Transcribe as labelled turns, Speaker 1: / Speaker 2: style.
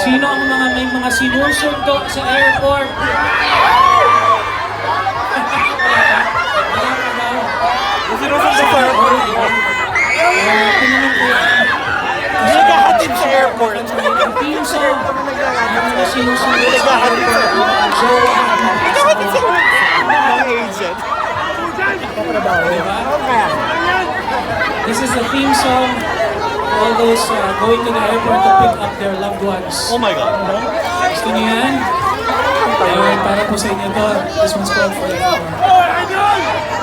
Speaker 1: Sino ang may mga sinusundo sa airport?
Speaker 2: Sinusundo sa airport.
Speaker 1: Tinanong ko yan.
Speaker 2: Naghahatid sa airport.
Speaker 1: Ang team song, mga sinusundo sa airport. So,
Speaker 2: Naghahatid sa airport. Mga agent.
Speaker 1: diba? This is the theme song for all those going to the airport to pick up their loved ones.
Speaker 2: Oh my God.
Speaker 1: Gusto niyo yan? Ayun, para po sa inyo to. This one's called for you.